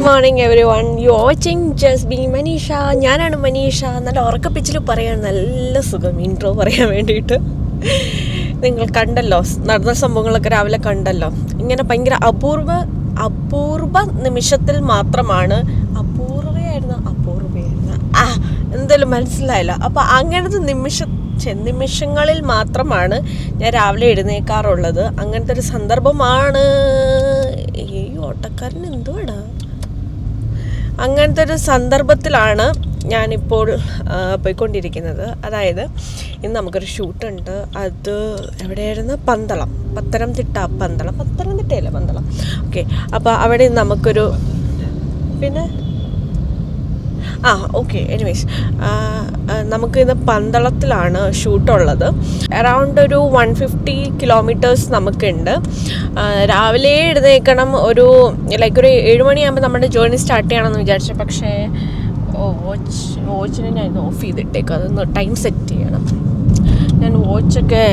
Morning every one. You watching just be Manisha. ഞാനാണ് മനീഷ. നല്ല ഉറക്കപ്പിച്ചിൽ പറയാൻ നല്ല സുഖം ഇൻട്രോ പറയാൻ വേണ്ടിയിട്ട്. നിങ്ങൾ കണ്ടല്ലോ, നടന്ന സംഭവങ്ങളൊക്കെ രാവിലെ കണ്ടല്ലോ. ഇങ്ങനെ ഭയങ്കര അപൂർവ നിമിഷത്തിൽ മാത്രമാണ് അപൂർവയായിരുന്നു എന്തായാലും മനസ്സിലായല്ലോ. അപ്പം അങ്ങനത്തെ നിമിഷങ്ങളിൽ മാത്രമാണ് ഞാൻ രാവിലെ എഴുന്നേക്കാറുള്ളത്. അങ്ങനത്തെ ഒരു സന്ദർഭമാണ്. ഈ ഓട്ടക്കാരൻ എന്തുവാടാ, അങ്ങനത്തെ ഒരു സന്ദർഭത്തിലാണ് ഞാനിപ്പോൾ പോയിക്കൊണ്ടിരിക്കുന്നത്. അതായത് ഇന്ന് നമുക്കൊരു ഷൂട്ടുണ്ട്. അത് എവിടെയായിരുന്നു? പത്തനംതിട്ടയല്ലേ പന്തളം. ഓക്കെ, അപ്പോൾ അവിടെ നമുക്കൊരു ഓക്കെ എനിവേസ് നമുക്കിന്ന് പന്തളത്തിലാണ് ഷൂട്ടുള്ളത്. അറൗണ്ട് ഒരു 150 കിലോമീറ്റേഴ്സ് നമുക്കുണ്ട്. രാവിലെ എഴുന്നേൽക്കണം. ഒരു 7 മണിയാകുമ്പോൾ നമ്മുടെ ജേർണി സ്റ്റാർട്ട് ചെയ്യണമെന്ന് വിചാരിച്ചു. പക്ഷേ വാച്ചിനെ ഞാൻ ഓഫ് ചെയ്തിട്ടേക്കും. അതൊന്ന് ടൈം സെറ്റ് ചെയ്യണം. ഞാൻ വാച്ചൊക്കെ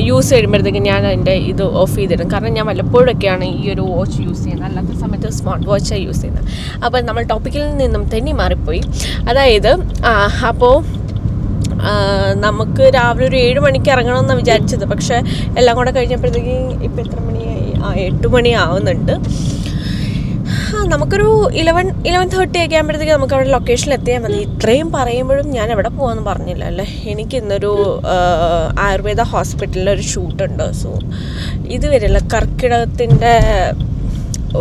യൂസ് ചെയ്യുമ്പോഴത്തേക്കും ഞാൻ അതിൻ്റെ ഇത് ഓഫ് ചെയ്തിടും. കാരണം ഞാൻ വല്ലപ്പോഴൊക്കെയാണ് ഈ ഒരു വാച്ച് യൂസ് ചെയ്യുന്നത്. അല്ലാത്ത സമയത്ത് സ്മാർട്ട് വാച്ചാണ് യൂസ് ചെയ്യുന്നത്. അപ്പോൾ നമ്മൾ ടോപ്പിക്കിൽ നിന്നും തെന്നി മാറിപ്പോയി. അതായത് അപ്പോൾ നമുക്ക് രാവിലെ ഒരു 7 മണിക്ക് ഇറങ്ങണമെന്നാണ് വിചാരിച്ചത്. പക്ഷേ എല്ലാം കൂടെ കഴിഞ്ഞപ്പോഴത്തേക്കും ഇപ്പം എത്ര മണിയായി? 8 മണി ആവുന്നുണ്ട്. നമുക്കൊരു 11:30 ഒക്കെ ആകുമ്പോഴത്തേക്ക് നമുക്ക് അവിടെ ലൊക്കേഷനിൽ എത്തിയാൽ മതി. ഇത്രയും പറയുമ്പോഴും ഞാൻ എവിടെ പോകാമെന്ന് പറഞ്ഞില്ല അല്ലേ. എനിക്ക് ഇന്നൊരു ആയുർവേദ ഹോസ്പിറ്റലിൽ ഒരു ഷൂട്ടുണ്ട്. സോ ഇതുവരെയല്ല, കർക്കിടകത്തിൻ്റെ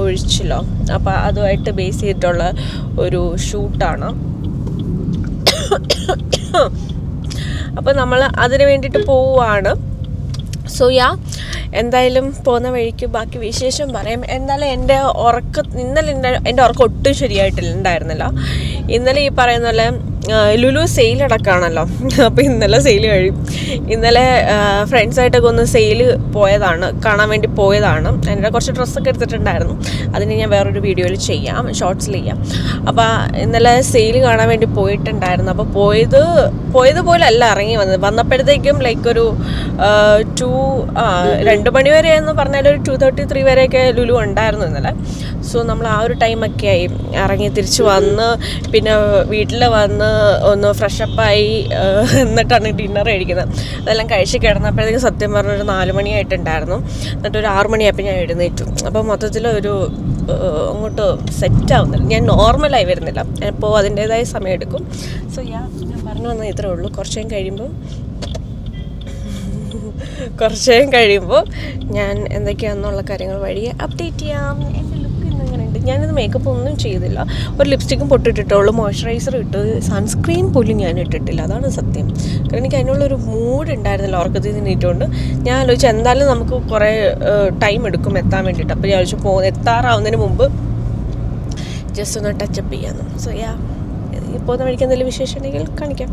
ഒഴിച്ചിലോ, അപ്പോൾ അതുമായിട്ട് ബേസ് ചെയ്തിട്ടുള്ള ഒരു ഷൂട്ടാണ്. അപ്പോൾ നമ്മൾ അതിന് വേണ്ടിയിട്ട് പോവുകയാണ്. സോ എന്തായാലും പോകുന്ന വഴിക്ക് ബാക്കി വിശേഷം പറയാം. എന്നാലും ഇന്നലെ എൻ്റെ ഉറക്കം ഒട്ടും ശരിയായിട്ടുണ്ടായിരുന്നില്ല. ഇന്നലെ ഈ പറയുന്ന പോലെ ലുലു സെയിൽ അടക്കമാണല്ലോ. അപ്പോൾ ഇന്നലെ സെയിൽ കഴിയും. ഇന്നലെ ഫ്രണ്ട്സായിട്ടൊക്കെ ഒന്ന് സെയിൽ കാണാൻ വേണ്ടി പോയതാണ്. എൻ്റെ കുറച്ച് ഡ്രസ്സൊക്കെ എടുത്തിട്ടുണ്ടായിരുന്നു. അതിന് ഞാൻ വേറൊരു വീഡിയോയിൽ ചെയ്യാം, ഷോർട്സിൽ ചെയ്യാം. അപ്പോൾ ഇന്നലെ സെയിൽ കാണാൻ വേണ്ടി പോയിട്ടുണ്ടായിരുന്നു. അപ്പോൾ പോയതുപോലെ അല്ല ഇറങ്ങി വന്നപ്പോഴത്തേക്കും ഒരു 2 മണി വരെ എന്ന് പറഞ്ഞാൽ ഒരു 2:33 വരെയൊക്കെ ലുലു ഉണ്ടായിരുന്നു ഇന്നലെ. സോ നമ്മൾ ആ ഒരു ടൈമൊക്കെ ആയി ഇറങ്ങി തിരിച്ച് വന്ന്, പിന്നെ വീട്ടിൽ വന്ന് ഒന്ന് ഫ്രഷപ്പായി എന്നിട്ടാണ് ഡിന്നർ കഴിക്കുന്നത്. അതെല്ലാം കഴിച്ച് കിടന്നപ്പോഴത്തേക്ക് സത്യം പറഞ്ഞൊരു 4 മണിയായിട്ടുണ്ടായിരുന്നു. എന്നിട്ട് ഒരു 6 മണിയായപ്പോൾ ഞാൻ എഴുന്നേറ്റു. അപ്പോൾ മൊത്തത്തിൽ അങ്ങോട്ട് സെറ്റാവുന്നില്ല. ഞാൻ നോർമലായി വരുന്നില്ല. അപ്പോൾ അതിൻ്റേതായ സമയം എടുക്കും. സോ ഞാൻ പറഞ്ഞു വന്നത് ഇത്രേ ഉള്ളൂ. കുറച്ച് കഴിയുമ്പോൾ ഞാൻ എന്തൊക്കെയാണെന്നുള്ള കാര്യങ്ങൾ വഴിയെ അപ്ഡേറ്റ് ചെയ്യാം. എൻ്റെ ലുക്ക് ഇന്നെങ്ങനെയുണ്ട്? ഞാനിത് മേക്കപ്പ് ഒന്നും ചെയ്തില്ല. ഒരു ലിപ്സ്റ്റിക്കും പൊട്ടിട്ടിട്ടുള്ളൂ, മോയ്സ്ചറൈസർ ഇട്ട്, സൺസ്ക്രീൻ പോലും ഞാൻ ഇട്ടിട്ടില്ല. അതാണ് സത്യം. കാരണം എനിക്ക് അതിനുള്ളൊരു മൂഡ് ഉണ്ടായിരുന്നില്ല ഉറക്കത്തിൽ നിന്ന് നീറ്റുകൊണ്ട്. ഞാൻ ആലോചിച്ചു എന്തായാലും നമുക്ക് കുറേ ടൈം എടുക്കും എത്താൻ വേണ്ടിയിട്ട്. അപ്പോൾ ഞാൻ ആലോചിച്ചു എത്താറാവുന്നതിന് മുമ്പ് ജസ്റ്റ് ഒന്ന് ടച്ചപ്പ് ചെയ്യാമെന്ന്. സോ പോകുന്ന വഴിക്ക് എന്തെങ്കിലും വിശേഷം ഉണ്ടെങ്കിൽ കാണിക്കാം.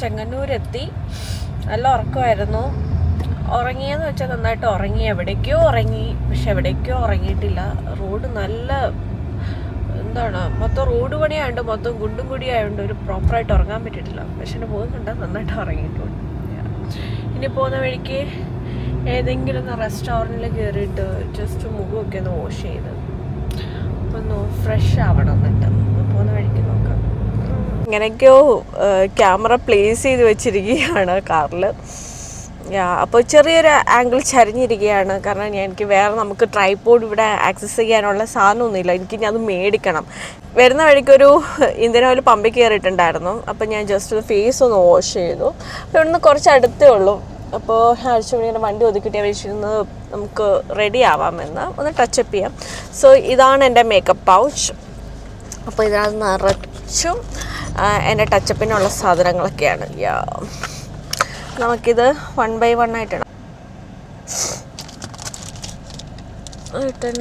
ചെങ്ങന്നൂരെത്തി. നല്ല ഉറക്കമായിരുന്നു. ഉറങ്ങിയെന്ന് വെച്ചാൽ നന്നായിട്ട് ഉറങ്ങി. എവിടേക്കോ ഉറങ്ങിയിട്ടില്ല. റോഡ് നല്ല മൊത്തം റോഡ് പണിയായതുകൊണ്ട്, മൊത്തം കുണ്ടും കുടിയായതുകൊണ്ട് ഒരു പ്രോപ്പറായിട്ട് ഉറങ്ങാൻ പറ്റിയിട്ടില്ല. പക്ഷെ എൻ്റെ മുഖം കണ്ടാൽ നന്നായിട്ട് ഉറങ്ങിയിട്ടുണ്ട്. ഇനി പോകുന്ന വഴിക്ക് ഏതെങ്കിലും ഒന്ന് റെസ്റ്റോറൻറ്റിൽ കയറിയിട്ട് ജസ്റ്റ് മുഖമൊക്കെ ഒന്ന് വാഷ് ചെയ്ത് ഒന്ന് ഫ്രഷ് ആവണം. എന്നിട്ട് പോകുന്ന വഴിക്ക് നോക്കാം. ഇങ്ങനെയൊക്കെയോ ക്യാമറ പ്ലേസ് ചെയ്ത് വെച്ചിരിക്കുകയാണ് കാറിൽ. അപ്പോൾ ചെറിയൊരു ആംഗിൾ ചരിഞ്ഞിരിക്കുകയാണ്. കാരണം എനിക്ക് നമുക്ക് ട്രൈപോഡ് ഇവിടെ ആക്സസ് ചെയ്യാനുള്ള സാധനമൊന്നുമില്ല. എനിക്കിനി അത് മേടിക്കണം. വരുന്ന വഴിക്കൊരു ഇന്ത്യൻ ഓയിൽ പമ്പിൽ കയറിയിട്ടുണ്ടായിരുന്നു. അപ്പോൾ ഞാൻ ജസ്റ്റ് ഫേസ് ഒന്ന് വാഷ് ചെയ്തു. അപ്പോൾ ഇവിടുന്ന് കുറച്ച് അടുത്തേ ഉള്ളൂ. അപ്പോൾ ഇങ്ങനെ വണ്ടി ഒതുക്കിയിട്ട് വെച്ചിരുന്നത് നമുക്ക് റെഡി ആവാമെന്ന് ഒന്ന് ടച്ചപ്പ് ചെയ്യാം. സോ ഇതാണ് എൻ്റെ മേക്കപ്പ് പൗച്ച്. അപ്പോൾ ഇതിനകത്ത് നിറച്ചും എൻ്റെ ടച്ചപ്പിനുള്ള സാധനങ്ങളൊക്കെയാണ്. നമുക്കിത് 1 by 1 ആയിട്ടാണ്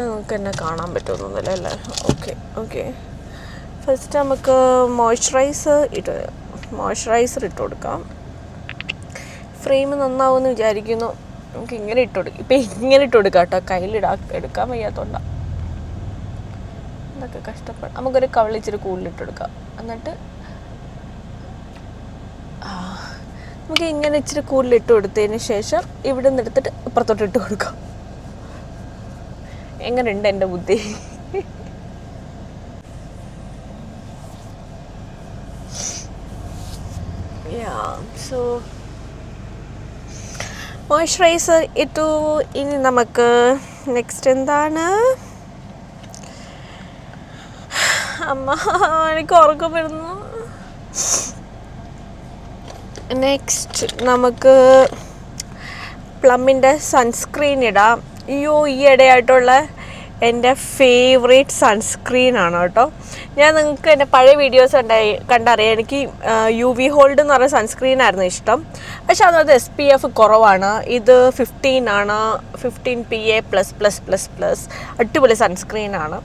നമുക്ക് എന്നെ കാണാൻ പറ്റുമെന്നൊന്നുമില്ല അല്ലേ. ഓക്കെ ഫസ്റ്റ് നമുക്ക് മോയ്സ്ചറൈസർ ഇട്ട് കൊടുക്കാം. ഫ്രെയിം നന്നാവുമെന്ന് വിചാരിക്കുന്നു. നമുക്ക് ഇങ്ങനെ ഇട്ട് കൊടുക്കും. ഇപ്പം ഇങ്ങനെ ഇട്ട് കൊടുക്കാം കേട്ടോ, എടുക്കാൻ വയ്യാത്തോണ്ടാണ്. ഇതൊക്കെ കഷ്ടപ്പെടാം. നമുക്കൊരു കവളിച്ചിരി കൂടുതലിട്ട് കൊടുക്കാം. എന്നിട്ട് നമുക്ക് ഇങ്ങനെ ഇച്ചിരി കൂടുതലിട്ട് കൊടുത്തതിന് ശേഷം ഇവിടെ നിന്ന് എടുത്തിട്ട് ഇപ്പുറത്തോട്ട് ഇട്ട് കൊടുക്കാം. എങ്ങനെയുണ്ട് എൻ്റെ ബുദ്ധി? സോ മോയ്സ്ചറൈസർ ഇട്ടു. ഇനി നമുക്ക് നെക്സ്റ്റ് എന്താണ്? അമ്മ എനിക്ക് ഉറക്കം വരുന്നു. നെക്സ്റ്റ് നമുക്ക് പ്ലമ്മിൻ്റെ സൺസ്ക്രീൻ ഇടാം. ഈ ഇടയായിട്ടുള്ള എൻ്റെ ഫേവറേറ്റ് സൺസ്ക്രീനാണ് കേട്ടോ. ഞാൻ നിങ്ങൾക്ക് എൻ്റെ പഴയ വീഡിയോസ് കണ്ടറിയാം. എനിക്ക് UV ഹോൾഡ് എന്ന് പറഞ്ഞ സൺസ്ക്രീനായിരുന്നു ഇഷ്ടം. പക്ഷെ അതിനകത്ത് SPF കുറവാണ്. ഇത് 15 ആണ്, 15 PA++++. അടിപൊളി സൺസ്ക്രീനാണ്.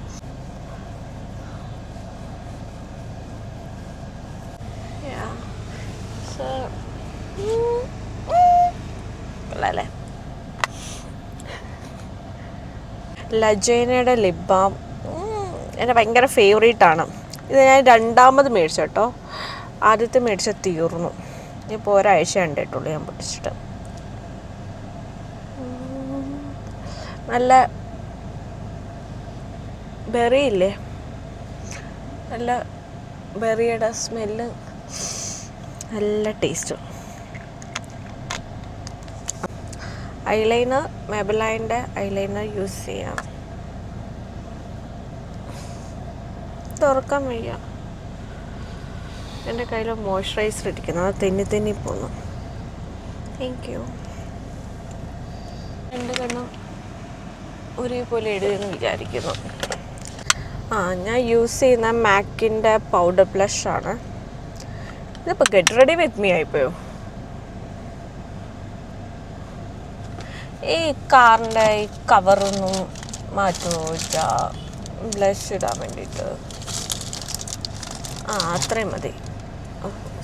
അല്ലേ ലജൈനയുടെ ലിപ് ബാം എൻ്റെ ഭയങ്കര ഫേവറേറ്റാണ്. ഇത് ഞാൻ രണ്ടാമത് മേടിച്ചു കേട്ടോ. ആദ്യത്തെ മേടിച്ച തീർന്നു. ഇപ്പോൾ ഒരാഴ്ച കണ്ടിട്ടുള്ളൂ ഞാൻ പൊട്ടിച്ചിട്ട്. നല്ല ബെറി ഇല്ലേ, നല്ല ബെറിയുടെ സ്മെല്ല്, നല്ല ടേസ്റ്റ്. ഐലൈനർ, മെബലൈൻ്റെ ഐലൈനർ യൂസ് ചെയ്യാം. തുറക്കാൻ വയ്യ. എൻ്റെ കയ്യിൽ മോയ്സ്ചറൈസർ ഇരിക്കുന്നു, അത് തെന്നി പോന്നു. Thank you. എൻ്റെ കണ്ണം ഒരേപോലെ എഴുതുമെന്ന് വിചാരിക്കുന്നു. ഞാൻ യൂസ് ചെയ്യുന്ന മാക്കിൻ്റെ പൗഡർ ബ്ലഷാണ്. ഇതിപ്പോൾ ഗെറ്റ് റെഡി വിത്ത് മീ ആയിപ്പോയോ? ഈ കാറിൻ്റെ ഈ കവറൊന്നും മാറ്റുമോ വെച്ചാൽ ബ്ലഷ് ഇടാൻ വേണ്ടിയിട്ട്? അത്രയും മതി.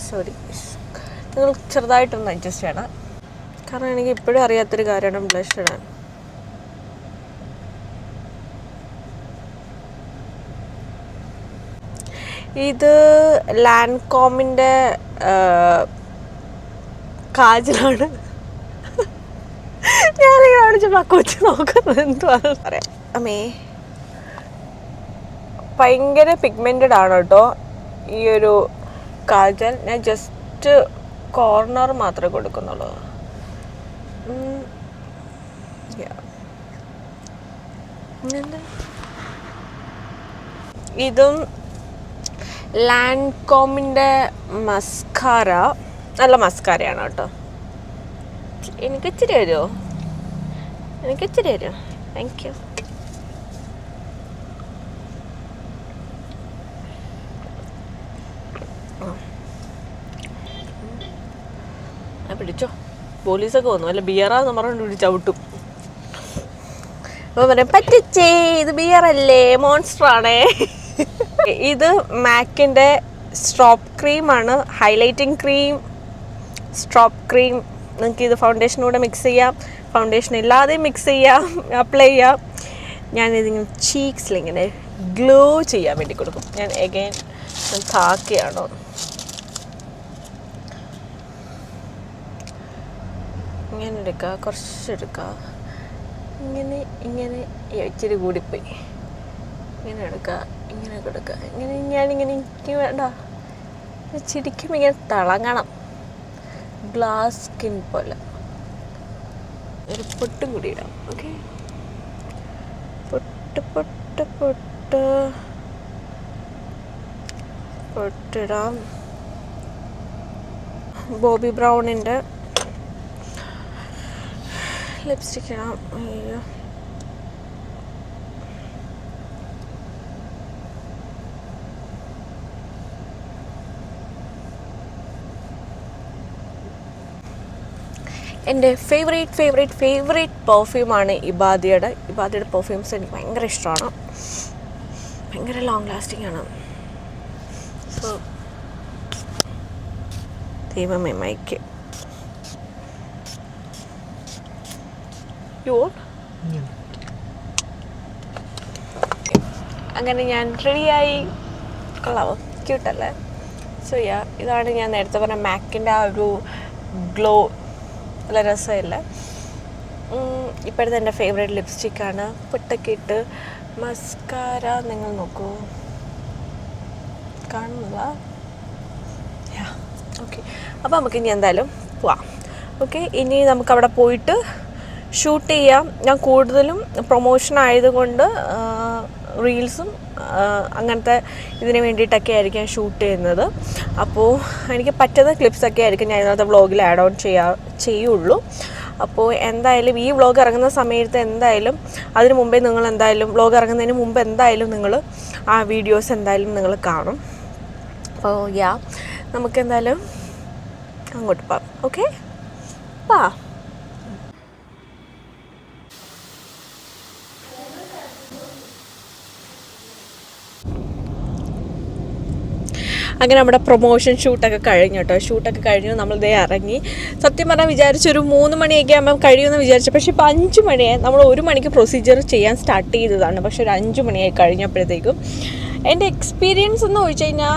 സോറി, നിങ്ങൾ ചെറുതായിട്ടൊന്ന് അഡ്ജസ്റ്റ് ചെയ്യണം. കാരണം എനിക്ക് ഇപ്പോഴും അറിയാത്തൊരു കാര്യമാണ് ബ്ലഷ് ഇടാൻ. ഇത് ലാൻകോമിൻ്റെ കാജലാണ്. ഞാനിങ്ങനെ കാണിച്ചപ്പോൾ കൊച്ചു നോക്കുന്നത് എന്തുവാണെന്ന് പറയാം. അമ്മേ, ഭയങ്കര പിഗ്മെൻറ്റഡ് ആണ് കേട്ടോ ഈ ഒരു കാജൽ. ഞാൻ ജസ്റ്റ് കോർണർ മാത്രമേ കൊടുക്കുന്നുള്ളൂ. ഇതും ലാൻകോമിൻ്റെ മസ്കാര. നല്ല മസ്കാരയാണ് കേട്ടോ. എനിക്കിച്ചിരി തരുമോ? Thank you. പിടിച്ചോ, പോലീസൊക്കെ വന്നു. അല്ല ബിയറാന്ന് പറഞ്ഞുകൊണ്ട് ചവിട്ടും. അപ്പോൾ പറയാം, പറ്റിച്ചേ, ഇത് ബിയറല്ലേ, മോൺസ്റ്ററാണേ. ഇത് മാക്കിൻ്റെ സ്ട്രോപ്പ് ക്രീമാണ്, ഹൈലൈറ്റിംഗ് ക്രീം, സ്ട്രോപ്പ് ക്രീം. നിങ്ങൾക്ക് ഇത് ഫൗണ്ടേഷനൂടെ മിക്സ് ചെയ്യാം, ഫൗണ്ടേഷൻ ഇല്ലാതെ മിക്സ് ചെയ്യാം, അപ്ലൈ ചെയ്യാം. ഞാനിതിങ്ങനെ ചീക്സിലിങ്ങനെ ഗ്ലോ ചെയ്യാൻ വേണ്ടി കൊടുക്കും. ഞാൻ എഗെയിൻ താക്കിയാണോ ഇങ്ങനെ എടുക്കുക, കുറച്ചെടുക്കുക, ഇങ്ങനെ ഇച്ചിരി കൂടിപ്പോയി. ഇങ്ങനെ എടുക്കുക, ഇങ്ങനെ കൊടുക്കുക. ഞാനിങ്ങനെ എനിക്ക് വേണ്ട, ചിരിക്കും ഇങ്ങനെ തിളങ്ങണം, ഗ്ലാസ് സ്കിൻ പോലെ. ഒരു പൊട്ടും കൂടി ഇടാം. ഓക്കെ, പൊട്ടിടാം. ബോബി ബ്രൗണിൻ്റെ ലിപ്സ്റ്റിക് ഇടാം. അയ്യോ, എൻ്റെ ഫേവറേറ്റ് പെർഫ്യൂമാണ് ഇബാദിയുടെ പെർഫ്യൂംസ് എനിക്ക് ഭയങ്കര ഇഷ്ടമാണ്. ഭയങ്കര ലോങ് ലാസ്റ്റിംഗ് ആണ്. സോ ദൈവമേ മൈക്ക് യു വോണ്ട്? അങ്ങനെ ഞാൻ റെഡിയായി. കൊള്ളാവോ? ക്യൂട്ടല്ലേ? സോ ഇതാണ് ഞാൻ നേരത്തെ പറഞ്ഞ മാക്കിൻ്റെ ആ ഒരു ഗ്ലോ. നല്ല രസമില്ല. ഇപ്പോഴത്തെ എൻ്റെ ഫേവറേറ്റ് ലിപ്സ്റ്റിക്കാണ്. പൊട്ടൊക്കെ ഇട്ട് മസ്കാര. നിങ്ങൾ നോക്കൂ, കാണുന്നില്ല? ഓക്കെ, അപ്പോൾ നമുക്ക് ഇനി എന്തായാലും പോവാം. ഓക്കെ, ഇനി നമുക്കവിടെ പോയിട്ട് ഷൂട്ട് ചെയ്യാം. ഞാൻ കൂടുതലും പ്രൊമോഷൻ ആയതുകൊണ്ട് റീൽസും അങ്ങനത്തെ ഇതിന് വേണ്ടിയിട്ടൊക്കെ ആയിരിക്കും ഷൂട്ട് ചെയ്യുന്നത്. അപ്പോൾ എനിക്ക് പറ്റുന്ന ക്ലിപ്സൊക്കെ ആയിരിക്കും ഞാൻ ഇതിനകത്ത് വ്ളോഗിൽ ആഡ് ഓൺ ചെയ്യുള്ളൂ. അപ്പോൾ എന്തായാലും ഈ വ്ളോഗ് ഇറങ്ങുന്ന സമയത്ത് എന്തായാലും അതിന് മുമ്പേ നിങ്ങൾ എന്തായാലും വ്ളോഗ് ഇറങ്ങുന്നതിന് മുമ്പ് എന്തായാലും നിങ്ങൾ ആ വീഡിയോസ് എന്തായാലും നിങ്ങൾ കാണും. അപ്പോൾ നമുക്ക് എന്തായാലും അങ്ങോട്ട് പോകാം. ഓക്കെ, വാ. അങ്ങനെ നമ്മുടെ പ്രൊമോഷൻ ഷൂട്ടൊക്കെ കഴിഞ്ഞു കേട്ടോ. ഷൂട്ടൊക്കെ കഴിഞ്ഞു, നമ്മളിതേ ഇറങ്ങി. സത്യം പറഞ്ഞാൽ വിചാരിച്ചൊരു 3 മണിയൊക്കെ ആകുമ്പം കഴിയുമെന്ന് വിചാരിച്ചു. പക്ഷേ ഇപ്പോൾ 5 മണിയായി. നമ്മൾ 1 മണിക്ക് പ്രൊസീജിയർ ചെയ്യാൻ സ്റ്റാർട്ട് ചെയ്തതാണ്. പക്ഷേ ഒരു 5 മണിയായി കഴിഞ്ഞപ്പോഴത്തേക്കും. എൻ്റെ എക്സ്പീരിയൻസ് എന്ന് ചോദിച്ചു കഴിഞ്ഞാൽ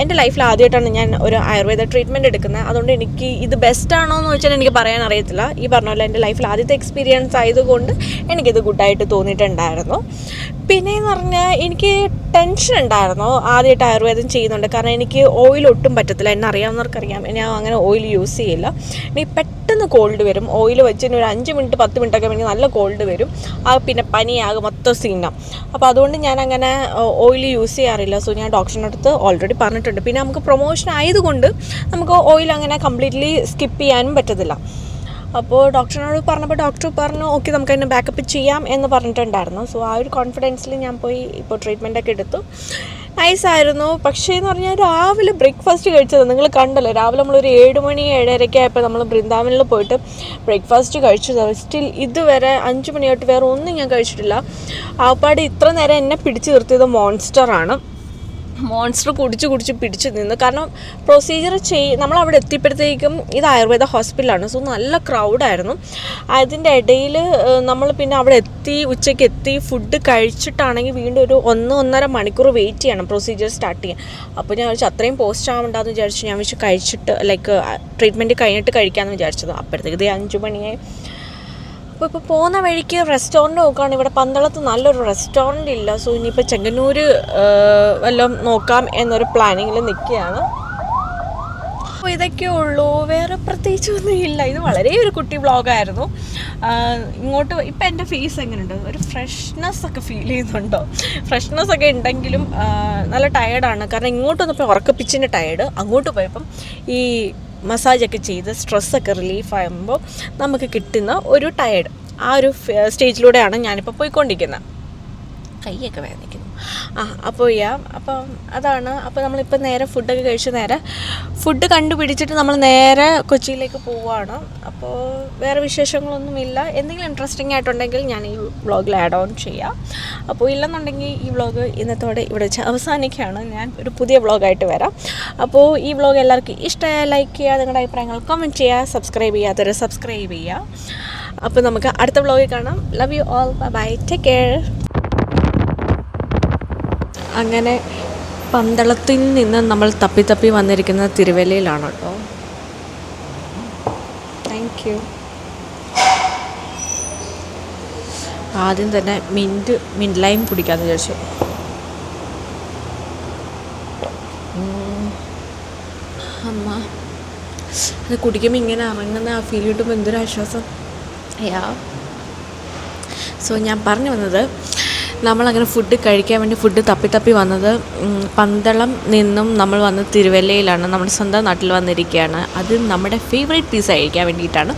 എൻ്റെ ലൈഫിൽ ആദ്യമായിട്ടാണ് ഞാൻ ഒരു ആയുർവേദ ട്രീറ്റ്മെൻറ്റ് എടുക്കുന്നത്. അതുകൊണ്ട് എനിക്ക് ഇത് ബെസ്റ്റാണോ എന്ന് ചോദിച്ചാൽ എനിക്ക് പറയാൻ അറിയത്തില്ല. ഈ പറഞ്ഞ പോലെ എൻ്റെ ലൈഫിൽ ആദ്യത്തെ എക്സ്പീരിയൻസ് ആയതുകൊണ്ട് എനിക്കിത് ഗുഡായിട്ട് തോന്നിയിട്ടുണ്ടായിരുന്നു. പിന്നെയെന്ന് പറഞ്ഞാൽ എനിക്ക് ടെൻഷൻ ഉണ്ടായിരുന്നു ആദ്യമായിട്ട് ആയുർവേദം ചെയ്യുന്നുണ്ട്. കാരണം എനിക്ക് ഓയിൽ ഒട്ടും പറ്റത്തില്ല. എന്നെ അറിയാവുന്നവർക്കറിയാം, ഞാൻ അങ്ങനെ ഓയിൽ യൂസ് ചെയ്യില്ല. എനിക്ക് പെട്ടെന്ന് കോൾഡ് വരും. ഓയിൽ വെച്ചിട്ട് ഒരു 5 മിനിറ്റ് 10 മിനിറ്റൊക്കെ എനിക്ക് നല്ല കോൾഡ് വരും. പിന്നെ പനിയാകും, മൊത്തം സീനാണ്. അപ്പോൾ അതുകൊണ്ട് ഞാൻ അങ്ങനെ ഓയിൽ യൂസ് ചെയ്യാറില്ല. സോ ഞാൻ ഡോക്ടറിൻ്റെ അടുത്ത് ഓൾറെഡി പറഞ്ഞിട്ടുണ്ട്. പിന്നെ നമുക്ക് പ്രൊമോഷൻ ആയതുകൊണ്ട് നമുക്ക് ഓയിൽ അങ്ങനെ കംപ്ലീറ്റ്ലി സ്കിപ്പ് ചെയ്യാനും പറ്റത്തില്ല. അപ്പോൾ ഡോക്ടറിനോട് പറഞ്ഞപ്പോൾ ഡോക്ടർ പറഞ്ഞു ഓക്കെ നമുക്ക് അതിനെ ബാക്കപ്പ് ചെയ്യാം എന്ന് പറഞ്ഞിട്ടുണ്ടായിരുന്നു. സോ ആ ഒരു കോൺഫിഡൻസിൽ ഞാൻ പോയി ഇപ്പോൾ ട്രീറ്റ്മെൻറ്റൊക്കെ എടുത്തു. നൈസായിരുന്നു. പക്ഷേ എന്ന് പറഞ്ഞാൽ രാവിലെ ബ്രേക്ക്ഫാസ്റ്റ് കഴിച്ചത് നിങ്ങൾ കണ്ടല്ലോ. രാവിലെ നമ്മളൊരു 7 മണി 7:30 ആയപ്പോൾ നമ്മൾ ബൃന്ദാവനിൽ പോയിട്ട് ബ്രേക്ക്ഫാസ്റ്റ് കഴിച്ചത്. സ്റ്റിൽ ഇതുവരെ 5 മണി തൊട്ട് വേറെ ഒന്നും ഞാൻ കഴിച്ചിട്ടില്ല. ആപ്പാട് ഇത്ര നേരം എന്നെ പിടിച്ചു നിർത്തിയത് മോൺസ്റ്റർ കുടിച്ച് പിടിച്ച് നിന്ന്. കാരണം പ്രൊസീജിയർ നമ്മളവിടെ എത്തിയപ്പോഴത്തേക്കും ഇത് ആയുർവേദ ഹോസ്പിറ്റലാണ്. സോ നല്ല ക്രൗഡായിരുന്നു. അതിൻ്റെ ഇടയിൽ നമ്മൾ പിന്നെ അവിടെ ഉച്ചയ്ക്ക് എത്തി ഫുഡ് കഴിച്ചിട്ടാണെങ്കിൽ വീണ്ടും ഒരു 1-1.5 മണിക്കൂർ വെയിറ്റ് ചെയ്യണം പ്രൊസീജിയർ സ്റ്റാർട്ട് ചെയ്യാൻ. അപ്പോൾ ഞാൻ വിചാരിച്ചു അത്രയും പോസ്റ്റ് ആവണ്ടെന്ന് വിചാരിച്ചു. ഞാൻ വിചാരിച്ചു കഴിച്ചിട്ട് ട്രീറ്റ്മെൻറ്റ് കഴിഞ്ഞിട്ട് കഴിക്കാമെന്ന് വിചാരിച്ചത്. അപ്പോഴത്തേക്ക് ഇത് 5 മണിയായി. ഇപ്പോൾ പോകുന്ന വഴിക്ക് റെസ്റ്റോറൻറ്റ് നോക്കുകയാണ്. ഇവിടെ പന്തളത്ത് നല്ലൊരു റെസ്റ്റോറൻറ്റ് ഇല്ല. സോ ഇനിയിപ്പോൾ ചെങ്ങന്നൂർ വല്ലതും നോക്കാം എന്നൊരു പ്ലാനിങ്ങിൽ നിൽക്കുകയാണ്. അപ്പോൾ ഇതൊക്കെ ഉള്ളൂ, വേറെ പ്രത്യേകിച്ചൊന്നും ഇല്ല. ഇത് വളരെ ഒരു കുട്ടി വ്ളോഗായിരുന്നു. ഇങ്ങോട്ട് ഇപ്പം എൻ്റെ ഫേസ് എങ്ങനെയുണ്ട്? ഒരു ഫ്രഷ്നെസ് ഒക്കെ ഫീൽ ചെയ്യുന്നുണ്ടോ? ഫ്രഷ്നെസ് ഒക്കെ ഉണ്ടെങ്കിലും നല്ല ടയേർഡാണ്. കാരണം ഇങ്ങോട്ട് വന്നപ്പോൾ ഉറക്കപ്പിച്ചിൻ്റെ ടയേർഡ്, അങ്ങോട്ട് പോയപ്പം ഈ മസാജൊക്കെ ചെയ്ത് സ്ട്രെസ്സൊക്കെ റിലീഫാകുമ്പോൾ നമുക്ക് കിട്ടുന്ന ഒരു ടയേർഡ്. ആ ഒരു സ്റ്റേജിലൂടെയാണ് ഞാനിപ്പോൾ പോയിക്കൊണ്ടിരിക്കുന്നത്. കൈയൊക്കെ വേദനിക്കുന്നു. അപ്പം അതാണ്. അപ്പോൾ നമ്മളിപ്പോൾ നേരെ ഫുഡൊക്കെ കഴിച്ച് നേരെ ഫുഡ് കണ്ടുപിടിച്ചിട്ട് നമ്മൾ നേരെ കൊച്ചിയിലേക്ക് പോവുകയാണ്. അപ്പോൾ വേറെ വിശേഷങ്ങളൊന്നുമില്ല. എന്തെങ്കിലും ഇൻട്രസ്റ്റിംഗ് ആയിട്ടുണ്ടെങ്കിൽ ഞാൻ ഈ വ്ളോഗിൽ ആഡ് ഓൺ ചെയ്യാം. അപ്പോൾ ഇല്ലെന്നുണ്ടെങ്കിൽ ഈ വ്ളോഗ് ഇന്നത്തോടെ ഇവിടെ വെച്ച് അവസാനിക്കുകയാണ്. ഞാൻ ഒരു പുതിയ വ്ളോഗായിട്ട് വരാം. അപ്പോൾ ഈ വ്ളോഗ് എല്ലാവർക്കും ഇഷ്ടമായ ലൈക്ക് ചെയ്യുക, നിങ്ങളുടെ അഭിപ്രായങ്ങൾ കമൻറ്റ് ചെയ്യുക, സബ്സ്ക്രൈബ് ചെയ്യാത്തവർ സബ്സ്ക്രൈബ് ചെയ്യുക. അപ്പോൾ നമുക്ക് അടുത്ത വ്ളോഗിൽ കാണാം. Love you all, bye, take care. അങ്ങനെ പന്തളത്തിൽ നിന്ന് നമ്മൾ തപ്പി വന്നിരിക്കുന്നത് തിരുവല്ലയിലാണ് കേട്ടോ. Thank you. ആദ്യം തന്നെ മിൻറ്റ് ലൈം കുടിക്കാമെന്ന് വിചാരിച്ചു. അമ്മ അത് കുടിക്കുമ്പോൾ ഇങ്ങനെ ഇറങ്ങുന്ന ആ ഫീൽ കിട്ടുമ്പോൾ എന്തൊരു ആശ്വാസം. സോ ഞാൻ പറഞ്ഞു വന്നത്, നമ്മളങ്ങനെ ഫുഡ് കഴിക്കാൻ വേണ്ടി ഫുഡ് തപ്പി വന്നത് പന്തളം നിന്നും നമ്മൾ വന്ന് തിരുവല്ലയിലാണ്. നമ്മുടെ സ്വന്തം നാട്ടിൽ വന്നിരിക്കുകയാണ്. അത് നമ്മുടെ ഫേവറേറ്റ് പിസ്സ കഴിക്കാൻ വേണ്ടിയിട്ടാണ്.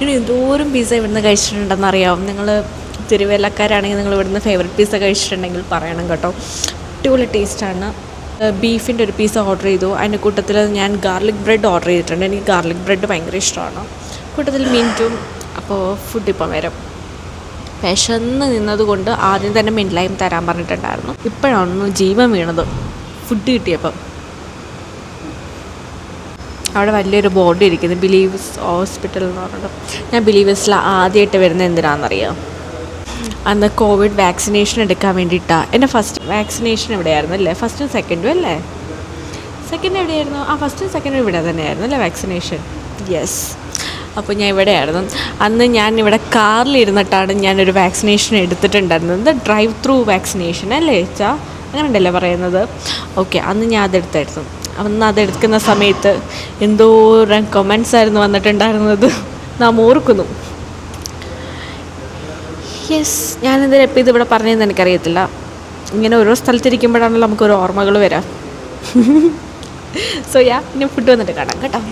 ഇനി എന്തോരം പിസ്സ ഇവിടുന്ന് കഴിച്ചിട്ടുണ്ടെന്ന് അറിയാവും. നിങ്ങൾ തിരുവല്ലക്കാരാണെങ്കിൽ നിങ്ങൾ ഇവിടുന്ന് ഫേവറേറ്റ് പിസ്സ കഴിച്ചിട്ടുണ്ടെങ്കിൽ പറയണം കേട്ടോ. അടിപൊളി ടേസ്റ്റാണ്. ബീഫിൻ്റെ ഒരു പിസ്സ ഓർഡർ ചെയ്തു. അതിൻ്റെ കൂട്ടത്തിൽ ഞാൻ ഗാർലിക് ബ്രെഡ് ഓർഡർ ചെയ്തിട്ടുണ്ട്. എനിക്ക് ഗാർലിക് ബ്രെഡ് ഭയങ്കര ഇഷ്ടമാണ്. കൂട്ടത്തിൽ മിൻറ്റും. അപ്പോൾ ഫുഡ് ഇപ്പം വരും. വിശന്ന് നിന്നതുകൊണ്ട് ആദ്യം തന്നെ മിൻറ്റ് ലൈം തരാൻ പറഞ്ഞിട്ടുണ്ടായിരുന്നു. ഇപ്പോഴാണ് ജീവൻ വീണത് ഫുഡ് കിട്ടിയപ്പം. അവിടെ വലിയൊരു ബോർഡ് ഇരിക്കുന്നത് ബിലീവേഴ്സ് ഹോസ്പിറ്റൽ എന്ന് പറഞ്ഞിട്ട്. ഞാൻ ബിലീവേഴ്സിൽ ആദ്യമായിട്ട് വരുന്നത് എന്തിനാണെന്നറിയാം? അന്ന് കോവിഡ് വാക്സിനേഷൻ എടുക്കാൻ വേണ്ടിയിട്ടാണ്. എൻ്റെ ഫസ്റ്റ് വാക്സിനേഷൻ എവിടെയായിരുന്നു അല്ലേ? ഫസ്റ്റും സെക്കൻഡും അല്ലേ? സെക്കൻഡ് എവിടെയായിരുന്നു? ഫസ്റ്റും സെക്കൻഡും ഇവിടെ തന്നെയായിരുന്നു അല്ലേ വാക്സിനേഷൻ? യെസ്. അപ്പോൾ ഞാൻ ഇവിടെയായിരുന്നു. അന്ന് ഞാൻ ഇവിടെ കാറിലിരുന്നിട്ടാണ് ഞാനൊരു വാക്സിനേഷൻ എടുത്തിട്ടുണ്ടായിരുന്നത്. ഡ്രൈവ് ത്രൂ വാക്സിനേഷൻ അല്ലേ ചാ? അങ്ങനെ ഉണ്ടല്ലേ പറയുന്നത്? ഓക്കെ, അന്ന് ഞാൻ അതെടുത്തായിരുന്നു. അന്ന് അതെടുക്കുന്ന സമയത്ത് എന്തോരം കമൻസ് ആയിരുന്നു വന്നിട്ടുണ്ടായിരുന്നത്, നാം ഓർക്കുന്നു. യെസ്, ഞാനെന്തിനാ എപ്പോൾ ഇതിവിടെ പറഞ്ഞതെന്ന് എനിക്കറിയത്തില്ല. ഇങ്ങനെ ഓരോ സ്ഥലത്തിരിക്കുമ്പോഴാണല്ലോ നമുക്കൊരു ഓർമ്മകൾ വരാം. സോ ഇനി ഫുഡ് വന്നിട്ട് കാണാം കേട്ടോ.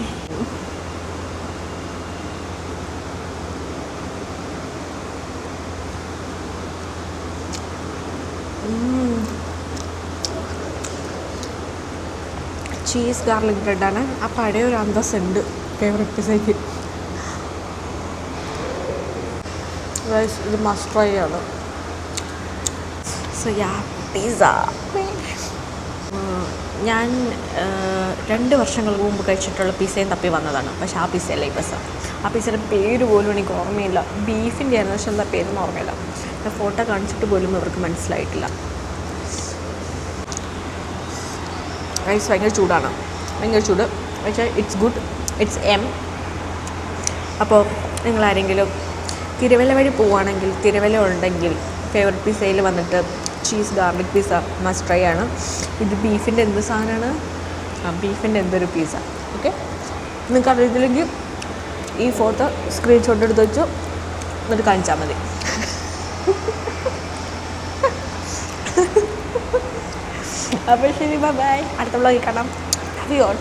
ചീസ് ഗാർലിക് ബ്രെഡാണ്. ആ പഴയ ഒരു അന്തസ്സുണ്ട് ഫേവറേറ്റ് പിസയ്ക്ക്. ഇത് മസ്റ്റ് ട്രൈ ആണ്. സോ പിസ്സ ഞാൻ 2 വർഷങ്ങൾക്ക് മുമ്പ് കഴിച്ചിട്ടുള്ള പിസ്സയും തപ്പി വന്നതാണ്. പക്ഷേ ആ പിസ്സയല്ല ഈ പിസ്സ. ആ പിസ്സയുടെ പേര് പോലും എനിക്ക് ഓർമ്മയില്ല. ബീഫിൻ്റെ ആയിരുന്നു, പക്ഷെ എന്താ പേരൊന്നും ഓർമ്മയില്ല. ഞാൻ ഫോട്ടോ കാണിച്ചിട്ട് പോലും അവർക്ക് മനസ്സിലായിട്ടില്ല. റൈസ് ഭയങ്കര ചൂടാണ്, ഭയങ്കര ചൂട്. പക്ഷേ ഇറ്റ്സ് ഗുഡ്, ഇറ്റ്സ് അപ്പോൾ നിങ്ങളാരെങ്കിലും തിരുവല്ല വഴി പോവുകയാണെങ്കിൽ, തിരുവല്ല ഉണ്ടെങ്കിൽ ഫേവറേറ്റ് പിസ്സയിൽ വന്നിട്ട് cheese garlic pizza must try ആണ്. ഇത് ബീഫിൻ്റെ എന്ത് സാധനമാണ്? ബീഫിൻ്റെ എന്തൊരു പിസ്സ. ഓക്കെ, നിങ്ങൾക്ക് അറിയത്തില്ലെങ്കിൽ ഈ ഫോട്ടോ സ്ക്രീൻഷോട്ട് എടുത്ത് വെച്ചു എന്നിട്ട് കാണിച്ചാൽ മതി. അപ്പോൾ ശരി, ബൈ. അടുത്ത വ്ളോഗിൽ കാണാം. Happy all.